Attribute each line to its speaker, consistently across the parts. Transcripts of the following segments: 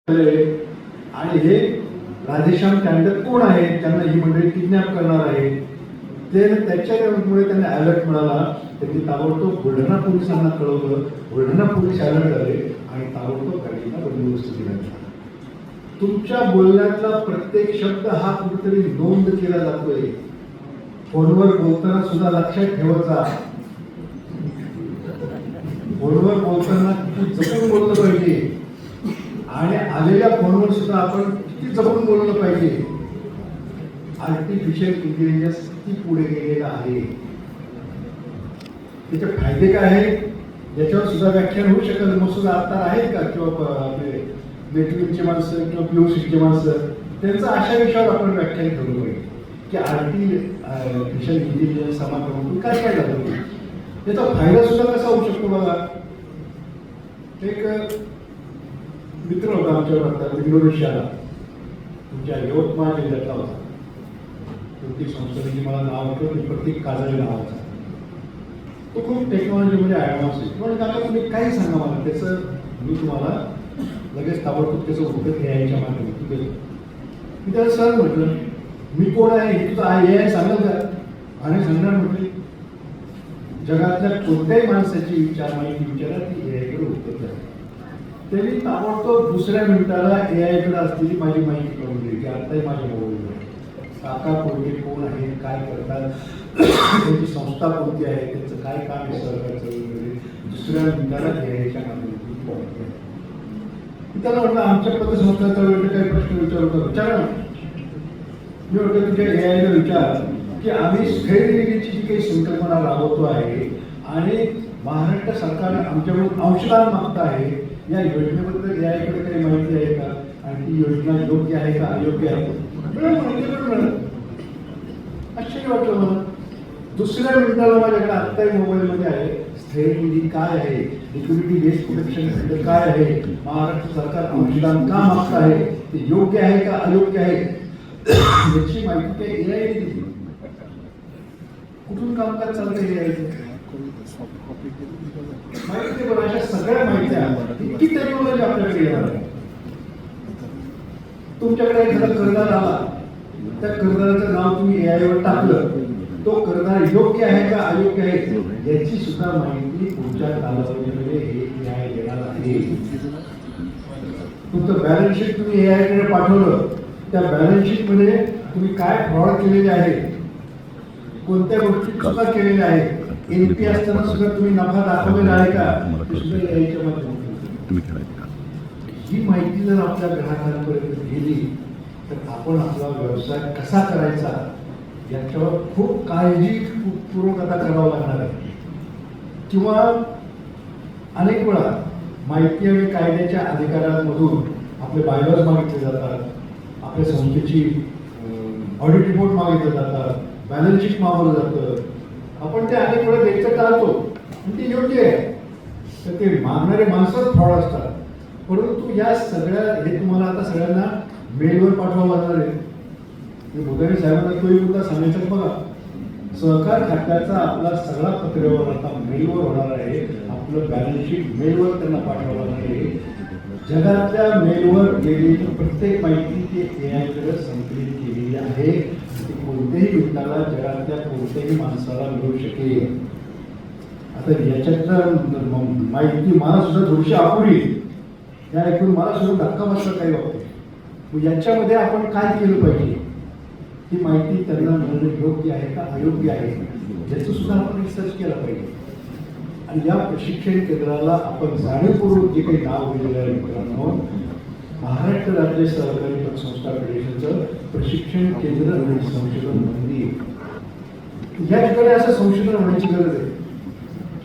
Speaker 1: आणि हे राधेश्याम टँडर कोण आहे, त्यांना ही मंडळी किडनॅप करणार आहे, ते त्याच्यामुळे त्यांना अलर्ट मिळाला. त्यांनी ताबडतोब बुलढाणा पोलिसांना कळवलं. बुलढाणा पोलीस अलर्ट झाले आणि ताबडतोब गाडीला बंदोबस्त केला. तुमच्या बोलण्यातला प्रत्येक शब्द हा कुठेतरी नोंद केला जातोय. फोनवर बोलताना सुद्धा लक्षात ठेवायचा, फोनवर बोलताना किती जपून बोललं पाहिजे आणि आलेल्या फोनवर सुद्धा आपण किती जपून बोललं पाहिजे. आर्टिफिशियल इंटेलिजन्स किती पुढे गेलेला आहे, त्याचे फायदे काय आहेत याच्यावर सुद्धा व्याख्यान होऊ शकत. मग सुद्धा आता आहेत का, किंवा आपले नेटवर्कचे माणसं किंवा POCचे माणसं, त्यांचं अशा विषयावर आपण व्याख्यान ठेवलं पाहिजे की आर्टिफिशियल इंटेलिजन्स समाजामधून काय काय झालं, त्याचा फायदा सुद्धा कसा होऊ शकतो. बघा, एक मित्र होता आमच्यावर आता इंडोनेशियाला, तुमच्या यवतमाळ जिल्ह्यातला होता. ती संस्थेची मला नाव होतं, प्रतीक काजळे नावाचा. तो खूप टेक्नॉलॉजीमध्ये ॲडव्हान्स आहे. पण दादा तुम्ही काही सांगा मला, त्याचं मी तुम्हाला लगेच ताबडतोब त्याचं उत्तर द्यायच्या माध्यमातून देतो. मी त्याला सर म्हटलं, मी कोण आहे हे तुझं AI सांगाल का? आणि सांगणार म्हटले, जगातल्या कोणत्याही माणसाची माहिती विचारा, ती AI कडे उत्तर द्या. त्यांनी ताबडतोब दुसऱ्या मिनिटाला AI कडे असलेली माझी माहिती करून दिली की आत्ताही माझ्या मोबाईलवर काका कोणते कोण आहे, काय करतात, त्यांची संस्था कोणती आहे, त्यांचं काय काम आहे सरकारचं वगैरे, दुसऱ्या मिनिटाला AI च्या माध्यमातून. त्याला म्हटलं, आमच्या पतसंस्थाचा वगैरे काही प्रश्न विचारतो, विचारा. मी म्हटलं, तुझ्या AI ला विचार की आम्ही स्थैर्यनिधीची जी काही संकल्पना राबवतो आहे आणि महाराष्ट्र सरकार आमच्याकडून अंशदान मागतं आहे, या योजनेबद्दल AI कडे काही माहिती आहे का, आणि ती योजना योग्य आहे का अयोग्य आहे. आश्चर्य वाटलं मला. दुसऱ्या मिनिटाला माझ्याकडे आत्ताही मोबाईलमध्ये आहे, स्थैर्यनिधी काय आहे, लिक्विडिटी बेस्ड प्रोटेक्शन फंड काय आहे, महाराष्ट्र सरकार अंशदान का मागतं आहे, ते योग्य आहे का अयोग्य आहे याची माहिती त्या AI ने दिली. कुठून कामकाज चालतं AI माहिती. पण अशा सगळ्या माहित्या इतकी टेक्नॉलॉजी आपल्याकडे येणार आहे. तुमच्याकडे एखादा करदार आला, त्या करदाराचं नाव तुम्ही AI वर टाकलं, तो करदार योग्य आहे का अयोग्य आहे याची सुद्धा माहिती पुढच्या कालावधीमध्ये हे AI देणार आहे. तुमचं बॅलन्स शीट तुम्ही AI कडे पाठवलं, त्या बॅलन्स शीट मध्ये तुम्ही काय फ्रॉड केलेले आहे, कोणत्या गोष्टी सुद्धा केलेल्या आहेत, NP असताना सुद्धा तुम्ही नफा दाखवलेला आहे का, ते सुद्धा AI च्या माध्यमातून. ही माहिती जर आपल्या ग्राहकांपर्यंत गेली तर आपण आपला व्यवसाय कसा करायचा याच्यावर खूप काळजीपूर्वक आता करावं लागणार आहे. किंवा अनेक वेळा माहिती आणि कायद्याच्या अधिकारांमधून आपले बायलॉज मागितले जातात, आपल्या संस्थेची ऑडिट रिपोर्ट मागितले जातात, बॅलन्स शीट मागवलं जातं. आपण ते अनेक वेळा द्यायचं टाळतो आणि ते योग्य आहे, तर ते मागणारे माणसंच फ्रॉड असतात. परंतु या सगळ्या हे तुम्हाला आता सगळ्यांना मेलवर पाठवावं लागणार आहे. भोगारी साहेबांना तोही मुद्दा सांगायचा. बघा, सहकार खात्याचा आपला सगळा पत्रव्यवहार आता मेलवर होणार आहे. आपलं बॅलन्स शीट मेलवर त्यांना पाठवावं लागणार आहे. जगातल्या मेलवर गेलेली प्रत्येक माहिती ते AI कडे संकलित केलेली आहे. ती कोणत्याही मिनिटाला जगातल्या कोणत्याही माणसाला मिळू शकेल. आता याच्यातलं माहिती मला सुद्धा थोडीशी अपुरी, त्या ऐकून मला सुद्धा धक्का बसला काही वाटते. याच्यामध्ये आपण काय केलं पाहिजे, ही माहिती त्यांना मिळणं योग्य आहे का अयोग्य आहे याचं सुद्धा आपण रिसर्च केला पाहिजे. आणि या प्रशिक्षण केंद्राला आपण जाणीवपूर्वक जे काही नाव दिलेलं आहे मित्रांनो, महाराष्ट्र राज्य सहकारी पतसंस्था फेडरेशनचं प्रशिक्षण केंद्र आणि संशोधन मंदिर. या ठिकाणी असं संशोधन होण्याची गरज आहे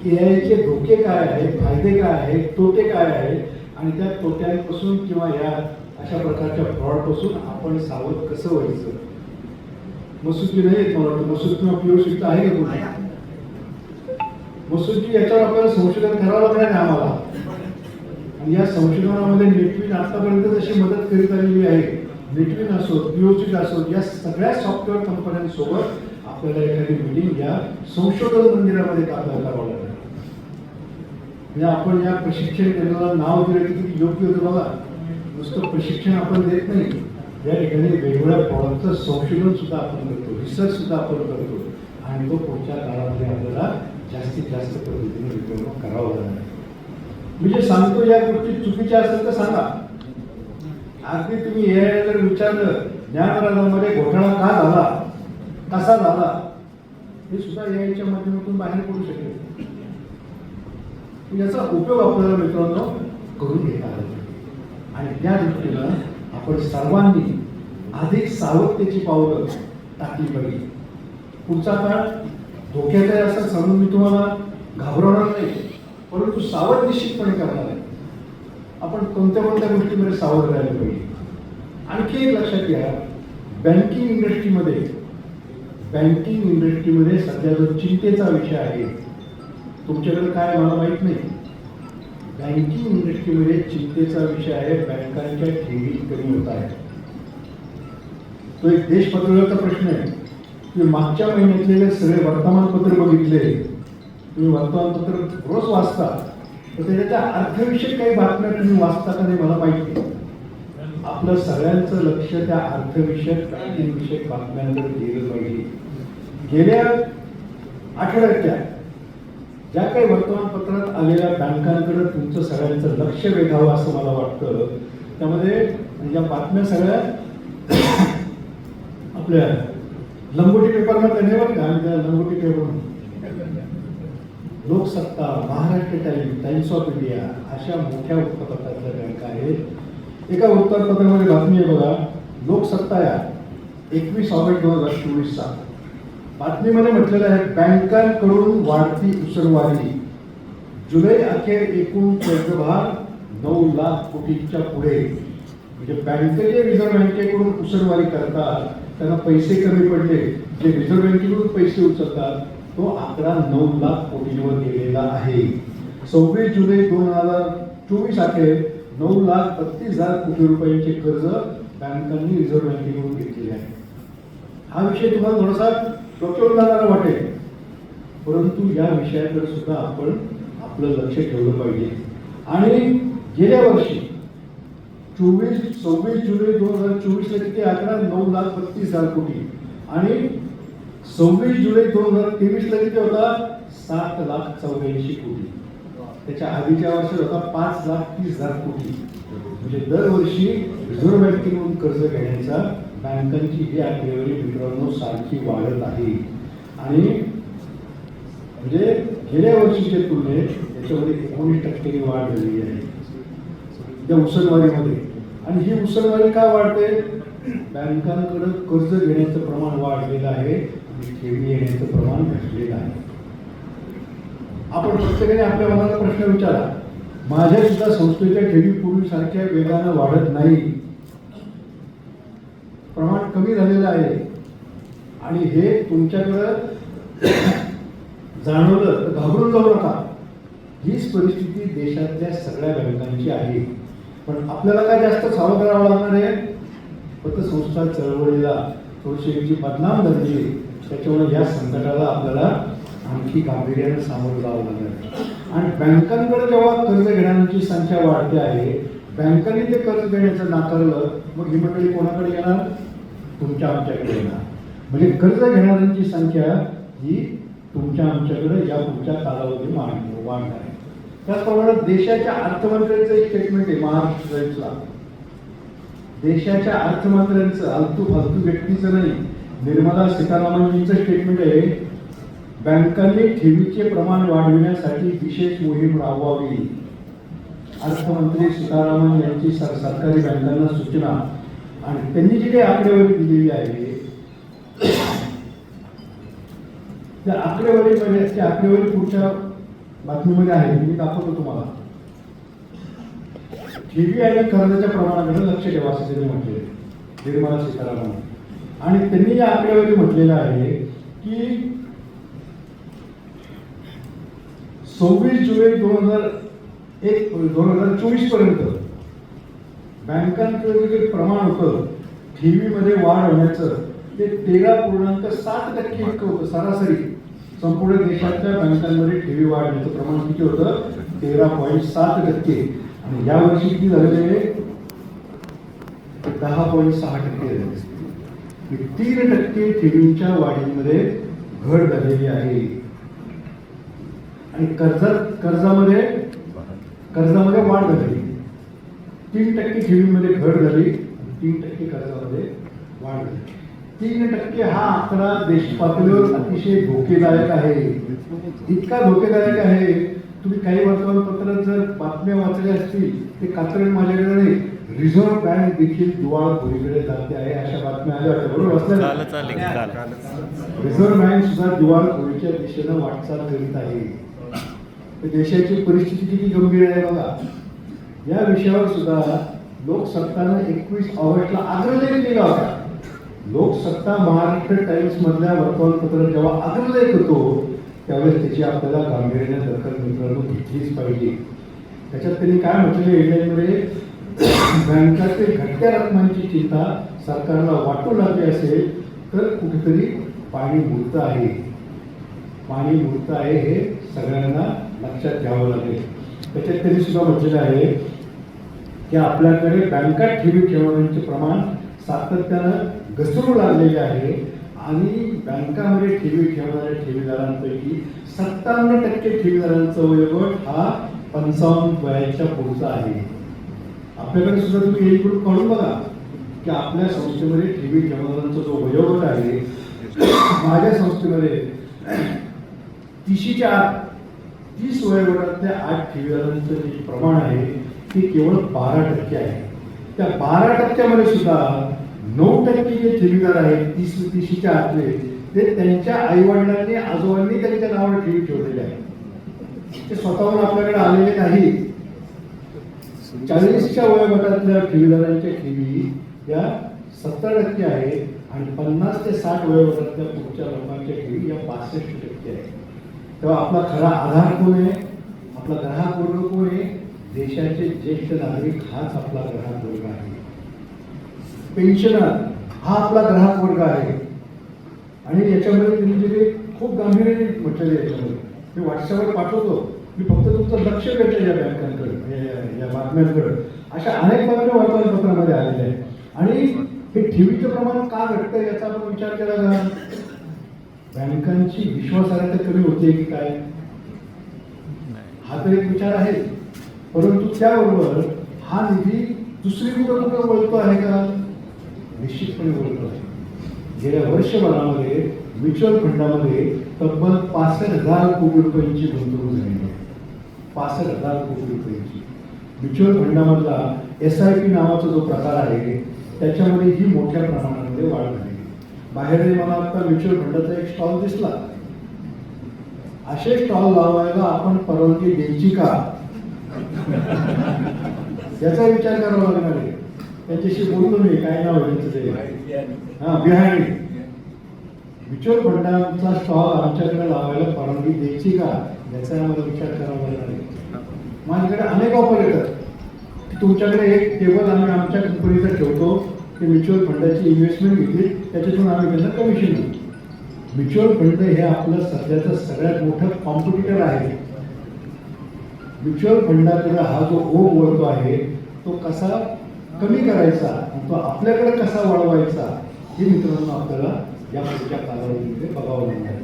Speaker 1: की AI चे धोके काय आहेत, फायदे काय आहेत, तोटे काय आहेत, आणि त्या तोट्यांपासून किंवा या अशा प्रकारच्या फ्रॉडपासून आपण सावध कसं व्हायचं. मसूदची नाही येत मला वाटतं, मसूद किंवा POC आहे का कुठे मसूदची, याच्यावर आपल्याला संशोधन करावं लागणार आहे आम्हाला. आणि या संशोधनामध्ये नेटविन आतापर्यंत जशी मदत करीत आलेली आहे, नेटविन असो, POC असो, या सगळ्या सॉफ्टवेअर कंपन्यांसोबत आपल्याला एखादी मीटिंग या संशोधन मंदिरामध्ये आपल्याला करावं लागणार. म्हणजे आपण या प्रशिक्षण केंद्राला नाव दिलं की किती योग्य होतं बघा. नुसतं प्रशिक्षण आपण देत नाही, या ठिकाणी वेगवेगळ्या प्रॉडक्टचं संशोधन सुद्धा आपण करतो, रिसर्च सुद्धा आपण करतो आणि तो पुढच्या काळामध्ये आपल्याला जास्तीत जास्त पद्धतीने वितरण करावं लागणार. मी जे सांगतो या गोष्टी चुकीच्या असेल तर सांगा. अगदी तुम्ही AI जर विचारलं ज्ञानराजांमध्ये घोटाळा का झाला, कसा झाला, हे सुद्धा AIच्या माध्यमातून बाहेर पडू शकेल. याचा उपयोग आपल्याला मित्रांनो करून घेता आला आणि त्या दृष्टीनं आपण सर्वांनी अधिक सावधतेची पावलं टाकली पाहिजे. पुढचा काळ धोक्याचा आहे असं सांगून मी तुम्हाला घाबरवणार नाही, परंतु सावध निश्चितपणे करणार आहे. आपण कोणत्या कोणत्या गोष्टीमध्ये सावध राहायला पाहिजे. आणखी एक लक्षात घ्या, बँकिंग इंडस्ट्रीमध्ये सध्या जो चिंतेचा विषय आहे, तुमच्याकडे काय मला माहित नाही, बँकिंग इंडस्ट्रीमध्ये चिंतेचा विषय आहे बँकांच्या ठेवी कमी होत आहे. तो एक देश पातळीवरचा प्रश्न आहे. तुम्ही मागच्या महिन्यातले सगळे वर्तमानपत्र बघितले, तुम्ही वर्तमानपत्र रोज वाचता, तर त्याच्या अर्थविषयक काही बातम्या तुम्ही वाचता का नाही मला माहिती नाही. आपलं सगळ्यांचं लक्ष त्या अर्थविषयक बँकिंगविषयक बातम्यांकडे गेलं पाहिजे. गेल्या आठवड्याच्या ज्या काही वर्तमानपत्रात आलेल्या बँकांकडे तुमचं सगळ्यांचं लक्ष वेधावं असं मला वाटतं. त्यामध्ये या बातम्या सगळ्या आपल्या लंगोटी पेपरमध्ये नेवर का, त्या लंगोटी paper, Loksatta, Maharashtra times of India अशा मोठ्या वृत्तपत्रातल्या बँका आहेत. एका वृत्तपत्रामध्ये बातमी आहे बघा, लोकसत्ता या 21 ऑगस्ट 2024 बातमीमध्ये म्हटलेलं आहे, बँकांकडून वाढती उसरवारी, जुलै अखेर एकूण कर्जभार 9 लाख कोटींच्या पुढे. म्हणजे बँकेचे रिझर्व्ह बँकेकडून उसरवारी करतात, त्यांना पैसे कमी पडले, जे रिझर्व्ह बँकेकडून पैसे उचलतात तो आकडा 9 लाख कोटींवर गेलेला आहे. 26 जुलै 2024 अखेर 9,32,000 कोटी रुपयांचे कर्ज बँकांनी रिझर्व्ह बँकेकडून घेतलेले आहे. हा विषय तुम्हाला थोडासा डोक्यावर जाणारा वाटेल, परंतु या विषयाकडे सुद्धा आपण आपलं लक्ष ठेवलं पाहिजे. आणि गेल्या वर्षी 26 जुलै 2024 ला किती आकडा, 9,32,000 कोटी, आणि 26 जुलै 2023 ला किती होता, 7,84,000 कोटी. त्याच्या आधीच्या वर्षात होता 5,30,000 कोटी. म्हणजे दरवर्षी रिझर्व्ह बँकेकडून कर्ज घेण्याचा बँकांची ही आकडेवारी मित्रांनो सारखी वाढत आहे. आणि म्हणजे गेल्या वर्षीच्या तुलनेत त्याच्यामध्ये 19% वाढ झालेली आहे त्या उसनवारीमध्ये. आणि ही उसनवारी का वाढते, बँकांकडे कर्ज घेण्याचं प्रमाण वाढलेलं आहे आणि ठेवी येण्याचं प्रमाण घटलेलं आहे. आपण प्रत्येकाने आपल्या मनाला प्रश्न विचारा, माझ्या सुद्धा संस्थेच्या ठेवी पूर्वीसारख्या वेगानं वाढत नाही, प्रमाण कमी झालेलं आहे. आणि हे तुमच्याकडं जाणवलं तर घाबरून जाऊ नका. हीच परिस्थिती देशातल्या सगळ्या बँकांची आहे. पण आपल्याला काय जास्त सावध राहावं लागणार आहे, पतसंस्था चळवळीला थोडीशी बदनाम झाली, त्याच्यामुळे या संकटाला आपल्याला आणखी गांभीर्याने सामोरं जावं लागणार. आणि बँकांकडे जेव्हा कर्ज घेणाऱ्यांची संख्या वाढते आहे, बँकांनी ते कर्ज देण्याचं नाकारलं, मग ही मंडळी कोणाकडे येणार, तुमच्या आमच्याकडे येणार. म्हणजे कर्ज घेणाऱ्यांची संख्या ही तुमच्या आमच्याकडे या पुढच्या कालावधी वाढणार आहे. त्याचप्रमाणे देशाच्या अर्थमंत्र्यांचं एक स्टेटमेंट आहे महाराष्ट्रातला, देशाच्या अर्थमंत्र्यांचं, आलतू फालतू व्यक्तीचं नाही, निर्मला सीतारामनजींचं स्टेटमेंट आहे, बँकांनी ठेवीचे प्रमाण वाढविण्यासाठी विशेष मोहीम राबवावी. अर्थमंत्री सीतारामन यांची सरकारी बँकांना सूचना. आणि त्यांनी जी काही आकडेवारी दिलेली आहे त्या आकडेवारी पुढच्या बातमीमध्ये आहे, मी दाखवतो तुम्हाला. ठेवी आणि कर्जाच्या प्रमाणाकडे लक्ष ठेवा असं त्यांनी म्हटले निर्मला सीतारामन. आणि त्यांनी या आकडेवारी म्हटलेलं आहे की 26 जुलै 2024 पर्यंत बँकांचं जे प्रमाण होतं ठेवीमध्ये वाढ होण्याचं ते 13.7% इतकं होतं सरासरी. संपूर्ण देशातल्या बँकांमध्ये ठेवी वाढण्याचं प्रमाण किती होतं, 13.7%. आणि यावर्षी किती झालेले आहे, ते 10.6% झाले. 3% ठेवींच्या वाढीमध्ये घट झालेली आहे. आणि कर्जामध्ये वाढ झाली. 3% ठेवींमध्ये घट झाली, 3% कर्जामध्ये वाढ झाली. 3% हा आकडा देश पातळीवर अतिशय धोकेदायक आहे. इतका धोकेदायक आहे, तुम्ही काही वर्तमानपत्रात जर बातम्या वाचल्या असतील ते कात्रण माझ्याकडे नाही, रिझर्व्ह बँक देखील दिवाळखोरीकडे जाते आहे अशा बातम्या आल्या होत्या, बरोबर वाचल्या? रिझर्व्ह बँक सुद्धा दिवाळखोरीच्या दिशेनं वाटचाल करीत आहे. देशाची परिस्थिती किती गंभीर आहे बघा. या विषयावर सुद्धा लोकसत्तानं 21 ऑगस्टला अग्रलेख दिला होता. लोकसत्ता महाराष्ट्र टाइम्स मधल्या वर्तमानपत्रात जेव्हा अग्रलेख होतो त्यावेळेस त्याची आपल्याला गांभीर्याने दखल मित्रांनो घेतलीच पाहिजे. त्याच्यात त्यांनी काय म्हटलेलं हेडलाईनमध्ये, बँकातील घटत्या रकमांची चिंता सरकारला वाटू लागली असेल तर कुठेतरी पाणी मुरतं आहे. पाणी मुरतं आहे हे सगळ्यांना लक्षात घ्यावं लागेल. त्याच्यात त्यांनी सुद्धा म्हटलेलं आहे की आपल्याकडे बँकात ठेवी ठेवण्याचे प्रमाण सातत्यानं घसरू लागलेले आहे आणि बँकामध्ये ठेवी ठेवणाऱ्या ठेवीदारांपैकी 57% ठेवीदारांचा वयोगट हा 55 वयाच्या पुढचा आहे. आपल्याकडे सुद्धा तुम्ही एक ग्रुप काढून बघा की आपल्या संस्थेमध्ये ठेवी ठेवणाऱ्यांचा जो वयोगट आहे, माझ्या संस्थेमध्ये 30 वयोगटातल्या 8 ठेवीदारांचं जे प्रमाण आहे ते केवळ 12% आहे. त्या 12%मध्ये सुद्धा 9% जे ठेवीदार आहेत 30च्या आतले ते त्यांच्या आईवडिलांनी आजोबांनी त्यांच्या नावावर ठेवी ठेवलेले आहे. ते स्वतःहून आपल्याकडे आलेले नाही. 40च्या वयोगटातल्या ठेवीदारांच्या ठेवी या 70% आहे आणि 50 ते 60 वयोगटातल्या पुढच्या लोकांच्या ठेवी या 62% आहे. तेव्हा आपला खरा आधार कोण आहे, आपला ग्राहक वर्ग कोण आहे? देशाचे ज्येष्ठ नागरिक हाच आपला ग्राहक वर्ग आहे. पेन्शनर हा आपला ग्राहक वर्ग आहे. आणि याच्यामध्ये तुम्ही जे खूप गांभीर्याने म्हटलेले याच्यामध्ये मी व्हॉट्सअपवर पाठवतो. मी फक्त तुमचं लक्ष देतो या बँकांकडे, या बातम्यांकडे. अशा अनेक बातम्या वर्तमानपत्रामध्ये आलेल्या आहेत. आणि हे ठेवीचं प्रमाण का घटतं याचा आपण विचार केला का? बँकांची विश्वासार्हता कमी होते की काय, हा तर एक विचार आहे. परंतु त्याबरोबर हा निधी दुसरी कुठं वळतो आहे का? निश्चितपणे वळतो आहे. गेल्या वर्षभरामध्ये म्युच्युअल फंडामध्ये तब्बल 65,000 कोटी रुपयांची गुंतवणूक झालेली आहे. 65,000 कोटी रुपयांची. म्युच्युअल फंडामधला SIP नावाचा जो प्रकार आहे त्याच्यामध्ये ही मोठ्या प्रमाणामध्ये वाढ झाली. बाहेरही मला आता म्युच्युअल फंडाचा एक स्टॉल दिसला. असे स्टॉल लावायला आपण परवानगी द्यायची का याचा विचार करावा लागणार आहे. त्यांच्याशी बोललो मी, काय नाव आहे त्यांचं ते, बिहारी. म्युच्युअल फंडाचा स्टॉल आमच्याकडे लावायला परवानगी द्यायची का याचा आम्हाला विचार करावा लागणार आहे. माझ्याकडे अनेक ऑफर येतात. तुमच्याकडे एक टेबल आम्ही आमच्या कंपनीचा ठेवतो, ते म्युच्युअल फंडाची इन्व्हेस्टमेंट घेतली त्याच्यातून आम्ही त्यांना कमिशन देतो. म्युच्युअल फंड हे आपलं सध्याचं सगळ्यात मोठं कॉम्पिटिटर आहे. म्युच्युअल फंडाकडे हा जो ओघ वळतो आहे तो कसा कमी करायचा आणि तो आपल्याकडे कसा वळवायचा हे मित्रांनो आपल्याला या पुढच्या कालावधीमध्ये बघावं लागणार आहे.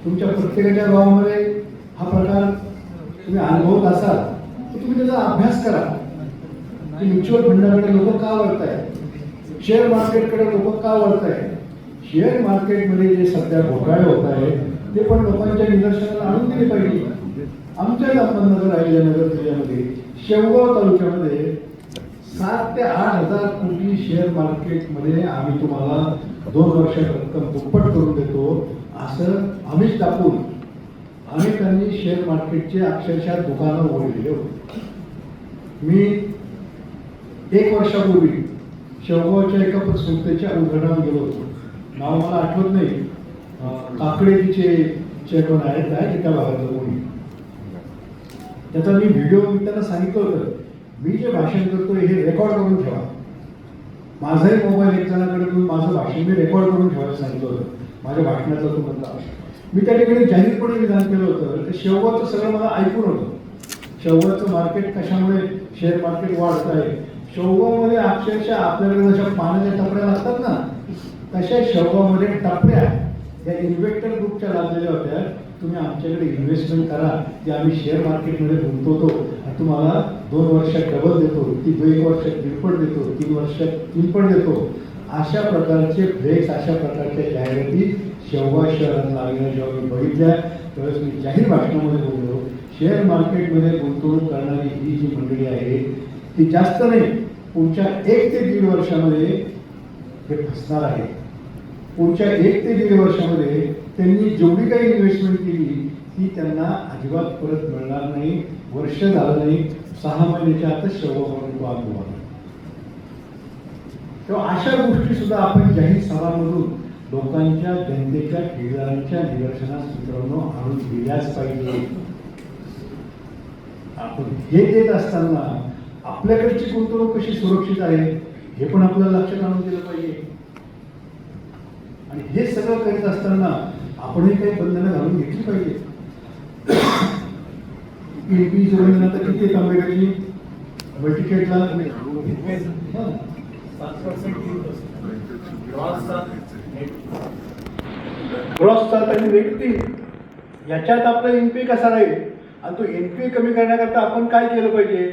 Speaker 1: तुमच्या प्रत्येकाच्या गावामध्ये हा प्रकार तुम्ही अनुभवत असाल तर तुम्ही त्याचा अभ्यास करा की म्युच्युअल फंडाकडे लोक का वळत आहेत, शेअर मार्केटकडे लोक का वळत आहेत. शेअर मार्केटमध्ये जे सध्या घोटाळे होत आहेत ते पण लोकांच्या निदर्शनाला आणून दिले पाहिजे. आमच्या अहमदनगर अहिल्यानगर जिल्ह्यामध्ये शेवगाव तालुक्यामध्ये 7 ते 8 हजार कोटी शेअर मार्केटमध्ये आम्ही तुम्हाला 2 वर्षात रक्कम दुप्पट करून देतो असं आम्हीच दाखवून अनेकांनी शेअर मार्केटचे अक्षरशः दुकानं उघडलेले होते. मी 1 वर्षापूर्वी शेवगावच्या एका संस्थेच्या उद्घाटनाला गेलो होतो. नाव मला आठवत नाही, काकडेचे चेअरमन आहेत त्या भागातलं कोणी. त्याचा मी व्हिडिओ त्यांना सांगितलं होतं, मी जे भाषण करतो हे रेकॉर्ड करून ठेवा. माझाही मोबाईल एक जणाकडे घेऊन माझं भाषण मी रेकॉर्ड करून ठेवायला सांगितलं होतं. माझ्या भाषणाचा तो मुद्दा मी त्या ठिकाणी जाहीरपणे विधान केलं होतं. तर शेवगावचं सगळं मला ऐकून होतं. शेवगावचं मार्केट कशामुळे शेअर मार्केट वाढत आहे, शेवगावमध्ये अक्षरशः आपल्याकडे जशा पाण्याच्या टपऱ्या लागतात ना, तशा शेवगावमध्ये टपऱ्या या इन्व्हेक्टर ग्रुपच्या लागलेल्या होत्या. तुम्ही आमच्याकडे इन्व्हेस्टमेंट करा, की आम्ही शेअर मार्केटमध्ये गुंतवतो, तुम्हाला 2 वर्षात डबल देतो, 1 वर्षात तिरपट देतो, 3 वर्षात तिनपट देतो. अशा प्रकारचे फ्लेक्स, अशा प्रकारच्या जाहिराती शेवगाव शहरात लागलेल्या जेव्हा मी बघितल्या त्यावेळेस मी जाहीर भाषणामध्ये बोललो, शेअर मार्केटमध्ये गुंतवणूक करणारी ही जी मंडळी आहे ती जास्त नाही, पुढच्या 1 ते 1.5 वर्षामध्ये हे फसणार आहे. पुढच्या 1 ते 1.5 वर्षामध्ये त्यांनी जेवढी काही इन्व्हेस्टमेंट केली ती त्यांना अजिबात परत मिळणार नाही. वर्ष झालं नाही, 6 महिन्याच्या आतच शेवगावमध्ये तो आगो. तेव्हा अशा गोष्टी सुद्धा आपण जाहीर सभामधून लोकांच्या, जनतेच्या, ठेवीदारांच्या निदर्शनास मित्रांनो आणून दिल्याच पाहिजे. आपण हे देत असताना आपल्याकडची गुंतवणूक कशी सुरक्षित आहे हे पण आपल्याला लक्षात आणून दिलं पाहिजे. आणि हे सगळं करीत असताना आपणही काही बंधनं घालून घेतली पाहिजे. ENP जोडून आता किती तांबेगाची मल्टिकेटला ग्रॉस 7 आणि नेट 3 याच्यात आपला एनपी कसा राहील आणि तो एनपी कमी करण्याकरता आपण काय केलं पाहिजे.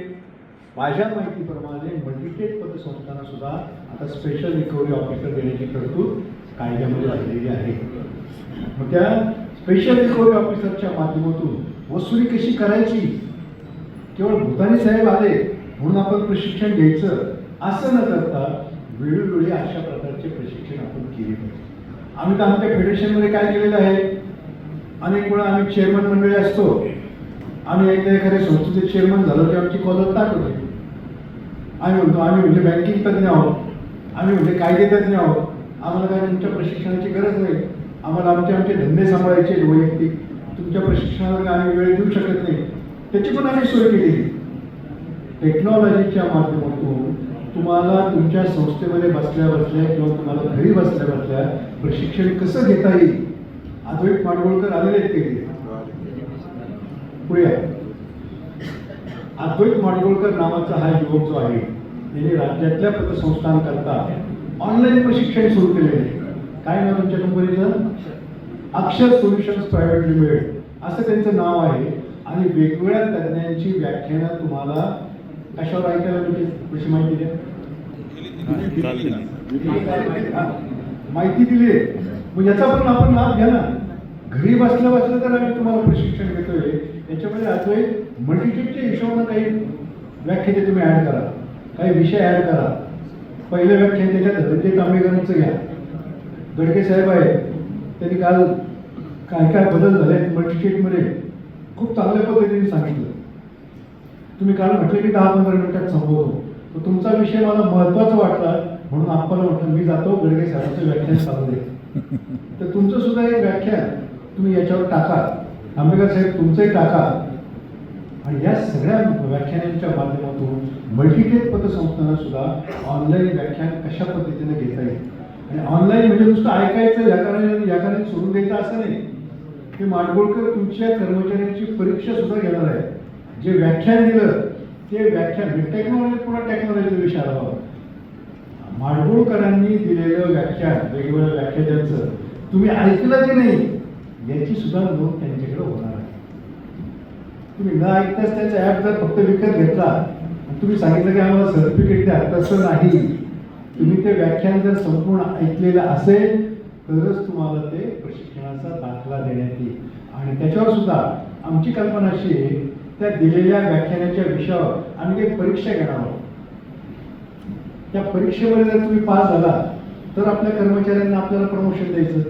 Speaker 1: माझ्या माहितीप्रमाणे मल्टिकेट पतसंस्थांना सुद्धा आता स्पेशल रिकव्हरी ऑफिसर देण्याची तरतूद कायद्यामध्ये झालेली आहे. मग त्या स्पेशल रिकव्हरी ऑफिसरच्या माध्यमातून वसुली कशी करायची, केवळ भूतानी साहेब आले म्हणून आपण प्रशिक्षण घ्यायचं असं न करता वेळोवेळी अशा प्रकारचे प्रशिक्षण आपण केले पाहिजे. आम्ही तर आमच्या फेडरेशनमध्ये काय केलेलं आहे, अनेक वेळा आम्ही चेअरमन मंडळी असतो, आम्ही एकदा एखाद्या संस्थेचे चेअरमन झालो की आमची कॉलर ताट होते. आम्ही म्हणतो आम्ही म्हणजे बँकिंग तज्ज्ञ आहोत, आम्ही म्हणजे कायदे तज्ज्ञ आहोत, आम्हाला काय तुमच्या प्रशिक्षणाची गरज नाही, आम्हाला आमचे धंदे सांभाळायचे वैयक्तिक, तुमच्या प्रशिक्षणाला आम्ही वेळ देऊ शकत नाही. त्याची पण आम्ही सोय केली. टेक्नॉलॉजीच्या माध्यमातून तुम्हाला तुमच्या संस्थेमध्ये बसल्या बसल्या किंवा तुम्हाला घरी बसल्या बसल्या प्रशिक्षण कसं घेता येईल. अद्वैत माडगुळकर आलेले आहेत ते पुढे. अद्वैत माडगुळकर नावाचा हा युवक जो आहे त्यांनी राज्यातल्या पतसंस्थांकरता ऑनलाईन प्रशिक्षण सुरू केलेले आहे. काय नाव तुमच्या कंपनीचं? अक्षर सोल्युशन्स प्रायव्हेट लिमिटेड असं त्यांचं नाव आहे. आणि वेगवेगळ्या तज्ज्ञांची व्याख्यानं तुम्हाला कशावर ऐकायला मिळते, कशी माहिती द्या माहिती दिली आहे. मग याचा पण आपण लाभ घ्या ना. घरी बसल्या बसल्या तर आम्ही तुम्हाला प्रशिक्षण देतोय. याच्यामध्ये अद्वैत मल्टिकेटच्या हिशोबानं काही व्याख्याने तुम्ही ऍड करा, काही विषय ऍड करा. पहिलं व्याख्यान त्याच्यात धनंजय तांबेकरांचं घ्या. गडके साहेब आहेत, त्यांनी काल काय काय बदल झाले मल्टिकेटमध्ये खूप चांगल्या पद्धतीने सांगितलं. तुम्ही काल म्हटलं की 10-15 मिनिटात संपवतो, तर तुमचा विषय मला महत्वाचा वाटला म्हणून आपल्याला म्हटलं मी जातो, गडके साहेबांचं व्याख्यान चालू दे. तर तुमचं सुद्धा एक व्याख्यान तुम्ही याच्यावर टाका, आंबेडकर साहेब तुमचंही टाका. आणि या सगळ्या व्याख्यानांच्या माध्यमातून मल्टिकेट पतसंस्थांना सुद्धा ऑनलाईन व्याख्यान कशा पद्धतीने घेता येईल. आणि ऑनलाईन म्हणजे नुसतं ऐकायचं याकाने सोडून द्यायचं असं नाही. की माडगुळकर तुमच्या कर्मचाऱ्यांची परीक्षा सुद्धा घेणार आहे. जे व्याख्यान दिलं ते व्याख्यान टेक्नॉलॉजी, पुन्हा टेक्नॉलॉजीचा विषय आला. माडगुळकरांनी दिलेलं व्याख्यान, वेगवेगळ्या व्याख्यानांचं तुम्ही ऐकलं की नाही याची सुद्धा नोंद त्यांच्याकडे होणार आहे. तुम्ही न ऐकताच त्याचा ॲप जर फक्त विकत घेतला, तुम्ही सांगितलं की आम्हाला सर्टिफिकेट द्या, तसं नाही. तुम्ही ते व्याख्यान जर संपूर्ण ऐकलेलं असेल तरच तुम्हाला ते प्रशिक्षणाचा दाखला देण्यात येईल. आणि त्याच्यावर सुद्धा आमची कल्पना अशी आहे, त्या दिलेल्या व्याख्यानाच्या विषयावर आम्ही काही परीक्षा घेणार आहोत. त्या परीक्षेमध्ये जर तुम्ही पास झाला तर आपल्या कर्मचाऱ्यांना आपल्याला प्रमोशन द्यायचं,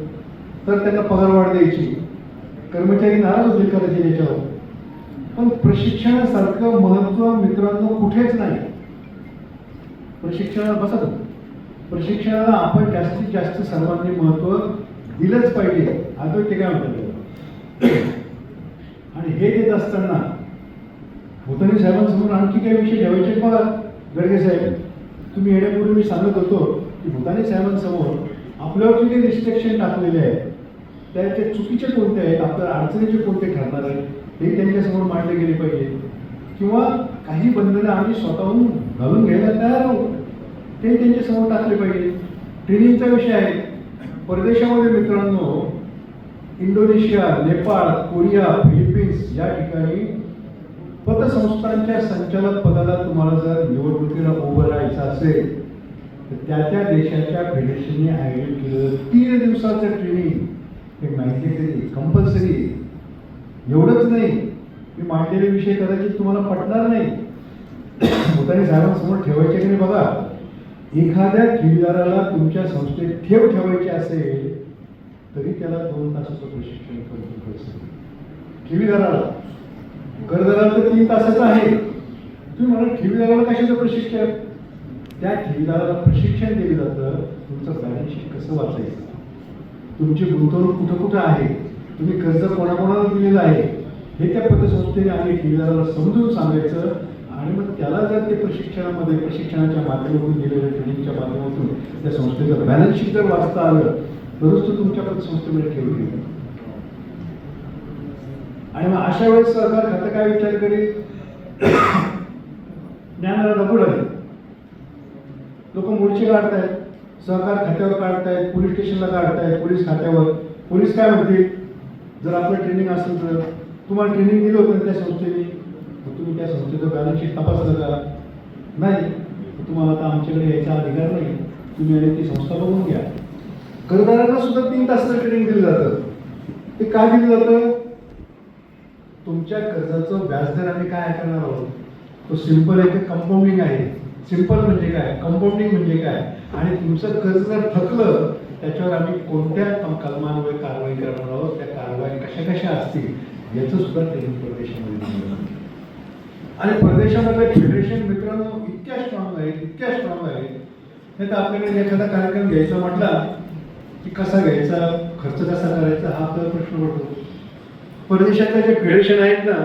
Speaker 1: तर त्यांना पगारवाढ द्यायची. कर्मचारी नाराज होतील करायचे याच्यावर. पण प्रशिक्षणासारखं महत्त्व मित्रांनो कुठेच नाही. प्रशिक्षणाला बसा, प्रशिक्षणाला आपण जास्तीत जास्त सर्वांनी महत्त्व दिलंच पाहिजे. आता ते काय म्हणतात. आणि हे देत असताना भूतानी साहेबांसमोर आणखी काही विषय ठेवायचे बघा. गडगे साहेब, तुम्ही येण्यापूर्वी मी सांगत होतो की भूतानी साहेबांसमोर आपल्यावर जे रिस्ट्रिक्शन टाकलेले आहेत त्याचे चुकीचे कोणते आहेत, आपल्या अडचणीचे कोणते ठरणार आहेत हे त्यांच्यासमोर मांडले गेले पाहिजे. किंवा काही बंधनं आम्ही स्वतःहून घालून घ्यायला तयार आहोत, ते त्यांच्या समोर टाकले पाहिजे. ट्रेनिंगचा विषय आहे. परदेशामध्ये मित्रांनो, इंडोनेशिया, नेपाळ, कोरिया, फिलिपिन्स या ठिकाणी पतसंस्थांच्या संचालक पदाला तुम्हाला जर निवडणुकीला उभं राहायचं असेल तर त्या देशाच्या फेडरेशनने आयोजित केलं 3 दिवसाचं ट्रेनिंग हे मॅन्डेटरी कंपल्सरी. एवढंच नाही, मी मांडलेले विषय कदाचित तुम्हाला पटणार नाही, भूतानी साहेबांसमोर ठेवायचे की नाही बघा. एखाद्या ठेवीदाराला तुमच्या संस्थेत ठेवायची असेल तरी त्याला 2 तासाचं प्रशिक्षण करायचं. ठेवीदाराला, करदाराला तर 3 तासाचं आहे. तुम्ही म्हणा ठेवीदाराला कशाचं प्रशिक्षण? त्या ठेवीदाराला प्रशिक्षण दिलं जातं तुमचं बॅलन्स शीट कसं वाचायचं, तुमची गुंतवणूक कुठं कुठं आहे, तुम्ही कर्ज कोणाकोणाला दिलेलं आहे हे त्या पतसंस्थेने आणि ठेवीदाराला समजून सांगायचं. आणि मग त्याला जर ते प्रशिक्षणाच्या माध्यमातून दिलेल्या ट्रेनिंगच्या माध्यमातून त्या संस्थेचं बॅलन्स शीट जर वाचता आलं तरच तो तुमच्या पतसंस्थेमध्ये ठेवू शकतो. आणि मग अशा वेळेस सरकार खातं काय विचार करेल? ज्ञानाला दगड आहे, लोक मोर्चे काढतायत, सहकार खात्यावर काढतायत, पोलीस स्टेशनला काढतायत, पोलीस खात्यावर. पोलीस काय म्हणतील? जर आपलं ट्रेनिंग असेल तर तुम्हाला ट्रेनिंग दिलं होतं त्या संस्थेने, तुम्ही त्या संस्थेचं बॅलन्स शीट तपासलं का? नाही, तुम्हाला आता आमच्याकडे यायचा अधिकार नाही, तुम्ही आणि ती संस्था बघून घ्या. करदारांना सुद्धा 3 तासाचं ट्रेनिंग दिलं जातं. ते का दिलं जातं? तुमच्या कर्जाचं व्याजदर आम्ही काय करणार आहोत तो सिंपल आहे, कंपाऊंडिंग आहे. सिंपल म्हणजे काय, कंपाऊंडिंग म्हणजे काय, आणि तुमचं कर्ज जर थकलं त्याच्यावर आम्ही कोणत्या कलमांवर कारवाई करणार आहोत, त्या कारवाई कशा कशा असतील याचं सुद्धा ट्रेनिंग परदेशामध्ये दिलं जातं. आणि परदेशामधले फेडरेशन मित्रांनो इतक्या स्ट्रॉंग आहेत, नाही तर आपल्याकडे एखादा कार्यक्रम घ्यायचा म्हटला की कसा घ्यायचा, खर्च कसा करायचा हा आपल्याला प्रश्न पडतो. परदेशातले जे फेडरेशन आहेत ना,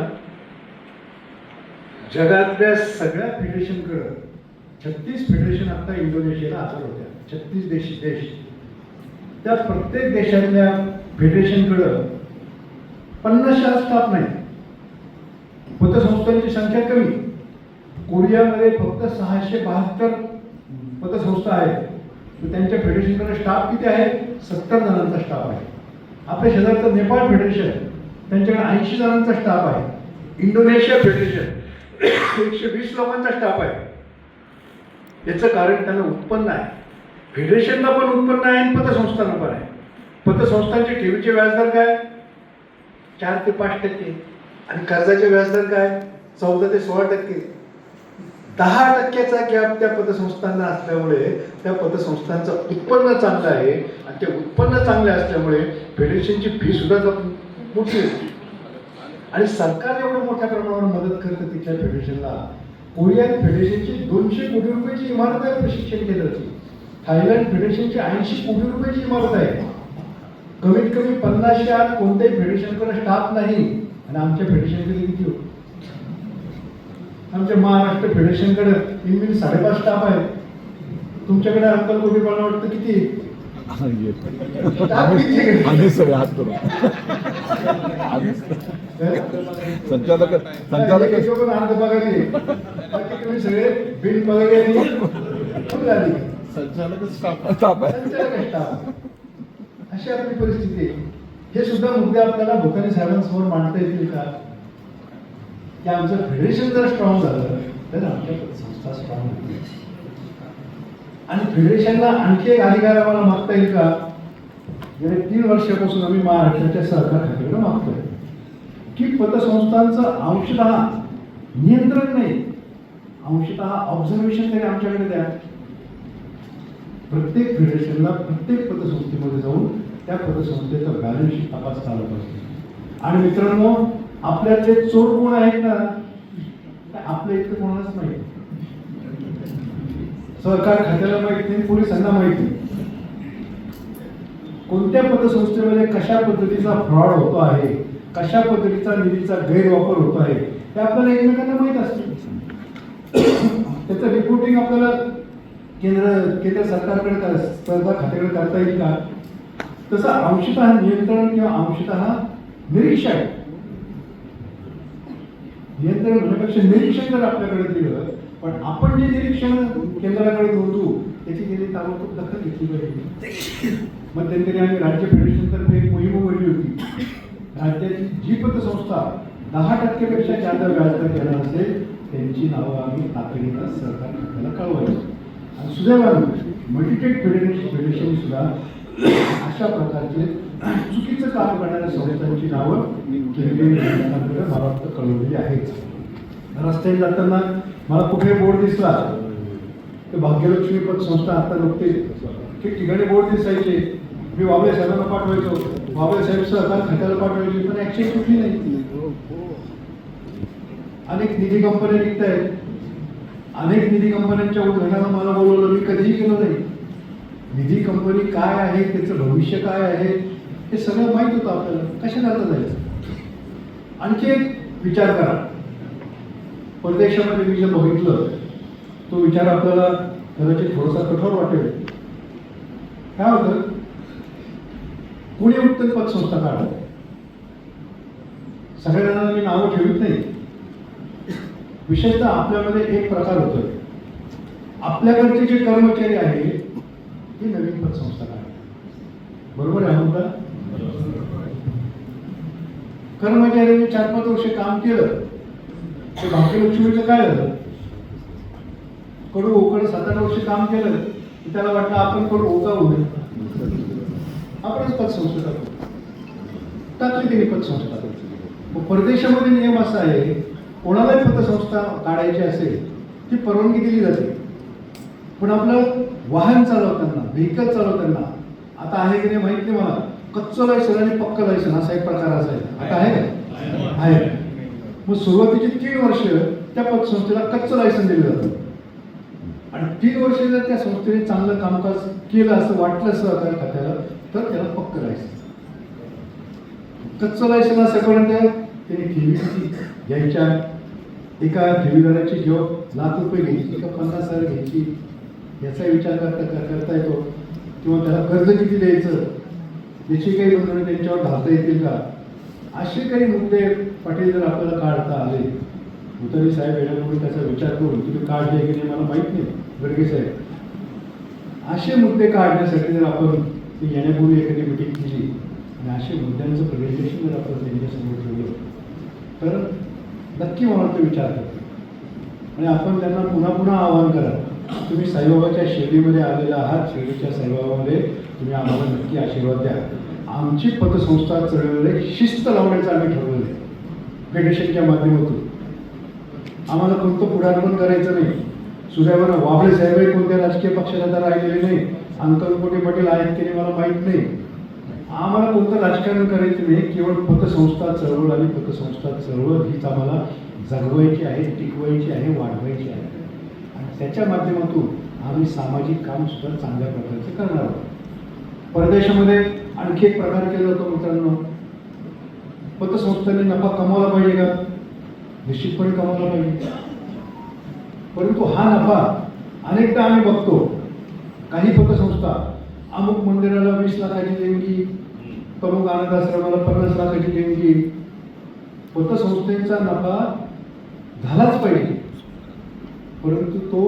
Speaker 1: जगातल्या सगळ्या फेडरेशनकडं 36 फेडरेशन आता इंडोनेशियाला आधार होत्या. 36 देश, त्या प्रत्येक देशातल्या फेडरेशनकडं 50 स्टाफ नाही. पतसंस्थांची संख्या कमी. कोरियामध्ये फक्त 672 पतसंस्था आहेत. त्यांच्या फेडरेशनकडे स्टाफ किती आहे? 70 जणांचा स्टाफ आहे. आपल्या शेजारचं नेपाळ फेडरेशन त्यांच्याकडे 80 जणांचा स्टाफ आहे. इंडोनेशिया फेडरेशन 120 लोकांचा स्टाफ आहे. याचं कारण त्यांना उत्पन्न आहे. फेडरेशनला पण उत्पन्न आहे आणि पतसंस्थांना पण आहे. पतसंस्थांचे ठेवीचे व्याजदर काय? 4 ते 5% आणि कर्जाचे व्याजदर काय? 14 ते 16%. 10%चा गॅप त्या पतसंस्थांना असल्यामुळे त्या पतसंस्थांचं उत्पन्न चांगलं आहे आणि ते उत्पन्न चांगले असल्यामुळे फेडरेशनची फी सुद्धा मोठी असते. आणि सरकार एवढं मोठ्या प्रमाणावर मदत करतं तिथल्या फेडरेशनला. कोरियन फेडरेशनची 200 कोटी रुपयाची इमारत आहे प्रशिक्षण केंद्राची. थायलंड फेडरेशनची 80 कोटी रुपयाची इमारत आहे. कमीत कमी 50च्या आत कोणत्याही फेडरेशनकडे स्टाफ नाही. आणि आमच्या फेडरेशनकडे किती होतं? आमच्या महाराष्ट्र फेडरेशनकडे 3.5 स्टाफ आहे. तुमच्याकडे अक्कलकोटी मला वाटतं किती? संचालक अर्ध पगारी सगळे बिल पगारी संचालक स्टाफ. अशी आपली परिस्थिती आहे. हे सुद्धा मुद्दे आपल्याला भूतानी साहेबांसमोर मांडता येतील का? की आमचं फेडरेशन जर स्ट्रॉंग झालं तर आमच्या संस्था स्ट्रॉंग होतील. आणि फेडरेशनला आणखी एक अधिकार आम्हाला मागता येईल का? गेले 3 वर्षापासून आम्ही महाराष्ट्राच्या सहकार खात्याकडे मागतोय की पतसंस्थांचं अंशतः नियंत्रण नाही, अंशतः ऑब्झर्वेशन तरी आमच्याकडे द्या. प्रत्येक फेडरेशनला प्रत्येक पतसंस्थेमध्ये जाऊन त्या पतसंस्थेचं बॅलन्स शीट तपासता आलं पाहिजे. आणि मित्रांनो, आपल्यातले चोर कोण आहेत ना, आपल्या इतकं कोणालाच माहिती. सहकार खात्याला माहित नाही, पोलिसांना माहिती नाही. कोणत्या पतसंस्थेमध्ये कशा पद्धतीचा फ्रॉड होतो आहे, कशा पद्धतीचा निधीचा गैरवापर होतो आहे हे आपल्याला एकमेकांना माहीत असतं. त्याचं रिपोर्टिंग आपल्याला केंद्र सरकारकडे सहकार खात्याकडे करता येईल का? तसं अंशतः नियंत्रण किंवा अंशतः निरीक्षण, नियंत्रण म्हणण्यापेक्षा निरीक्षण जर आपल्याकडे दिलं पण आपण जे निरीक्षण केंद्राकडे नोंदवू त्याची गेली ताबडतोब दखल घेतली पाहिजे. मध्यंतरी आम्ही राज्य फेडरेशनतर्फे एक मोहीम उघडली होती. राज्याची जी पतसंस्था 10% जास्त व्याजदर घेणार असेल त्यांची नावं आम्ही तातडीनं सरकार खात्याला कळवायची. आणि सुदैवाने मल्टीटेक फेडरेशन सुद्धा अशा प्रकारचे चुकीचं काम करणाऱ्या संस्थांची नावं केंद्रीय सरकारकडे मला वाटतं कळवलेली आहेत. रस्त्याने जाताना मला कुठे बोर्ड दिसला तर भाग्यलक्ष्मी पतसंस्था आता नुकतेच ठिकठिकाणी बोर्ड दिसायचे. मी वाबळे साहेबांना पाठवायचो, वाबळे साहेब सहकार खात्याला पाठवायचे, पण ऍक्शन कुठली नाही. अनेक निधी कंपन्या निघत आहेत. अनेक निधी कंपन्यांच्या उद्घाटनाला मला बोलवलं, मी कधीही गेलो नाही. निधी कंपनी काय आहे, त्याचं भविष्य काय आहे हे सगळं माहीत होतं आपल्याला. कशाला जायचं? आणखी एक विचार करा. परदेशामध्ये मी जे बघितलं तो विचार आपल्याला कदाचित थोडासा कठोर वाटेल. काय होतं, कोणी उत्तर पतसंस्था काढत, सगळ्या जणांना मी नावं ठेवत नाही. विशेषतः आपल्यामध्ये एक प्रकार होतोय, आपल्याकडचे जे कर्मचारी आहेत ते नवीन पतसंस्था काढतात. बरोबर आहे मुद्दा? कर्मचाऱ्यांनी 4-5 वर्ष काम केलं तर भाग्यलक्ष्मीचं काय झालं? कडू ओकड 7-8 वर्ष काम केलं तर त्याला वाटलं आपण कडू ओका होईल, आपणच पतसंस्था टाकली त्यांनी पतसंस्था. मग परदेशामध्ये नियम असा आहे, कोणालाही पतसंस्था काढायची असेल ती परवानगी दिली जाते. पण आपलं वाहन चालवताना, व्हेकल चालवताना आता आहे की नाही माहित नाही मला, कच्चं लायसन आणि पक्क लायसन असा एक प्रकार असायचा. आता आहे का? आहे. मग सुरुवातीची 3 वर्ष त्या पतसंस्थेला कच्चं लायसन दिलं जातं आणि 3 वर्ष जर त्या संस्थेने चांगलं कामकाज केलं असं वाटलं सहकारी खात्याला तर त्याला पक्क लायसन. कच्चं लायसन असेपर्यंत त्यांनी ठेवी घ्यायच्या, एका ठेवीदाराची जेव्हा ₹1,00,000 घ्यायची का 50,000 घ्यायची याचा विचार करता येतो, किंवा त्याला कर्ज किती द्यायचं याची काही बंधनं त्यांच्यावर घालता येतील का, असे काही मुद्दे पाटील जर आपल्याला काढता आले. उतरी साहेब येण्यापूर्वी त्याचा विचार करून तुम्ही काढले की नाही मला माहीत नाही, गडगे साहेब, असे मुद्दे काढण्यासाठी जर आपण येण्यापूर्वी एखादी मिटिंग केली आणि असे मुद्द्यांचं प्रेझेंटेशन जर आपण त्यांच्यासमोर ठेवलं तर नक्की मला तो विचार करतो. आणि आपण त्यांना पुन्हा पुन्हा आवाहन करा, तुम्ही साईबाबाच्या शिर्डीमध्ये आलेला आहात, शिर्डीच्या साईबाबामध्ये तुम्ही आम्हाला नक्की आशीर्वाद द्या. आमची पतसंस्था चळवळीला शिस्त लावण्याचं आम्ही ठरवलं आहे फेडरेशनच्या माध्यमातून. आम्हाला कोणतं पुढारपण करायचं नाही. सुदैवानं वाबळे साहेबही कोणत्या राजकीय पक्षात आता राहिलेले नाही, अंतरकोटी पाटील आहेत की नाही मला माहीत नाही. आम्हाला कोणतं राजकारण करायचं नाही, केवळ पतसंस्था चळवळ आणि पतसंस्था चळवळ हीच आम्हाला जगवायची आहे, टिकवायची आहे, वाढवायची आहे. आणि त्याच्या माध्यमातून आम्ही सामाजिक काम सुद्धा चांगल्या प्रकारचे करणार आहोत. परदेशामध्ये आणखी एक प्रकार केला जातो मित्रांनो, पतसंस्थांनी नफा कमवला पाहिजे का? निश्चितपणे कमवला पाहिजे. परंतु हा नफा अनेकदा आम्ही बघतो, काही पतसंस्था अमुक मंदिराला 20 लाखाची देणगी, प्रमुख अनाथ आश्रमाला 50 लाखाची देणगी. पतसंस्थेचा नफा झालाच पाहिजे, परंतु तो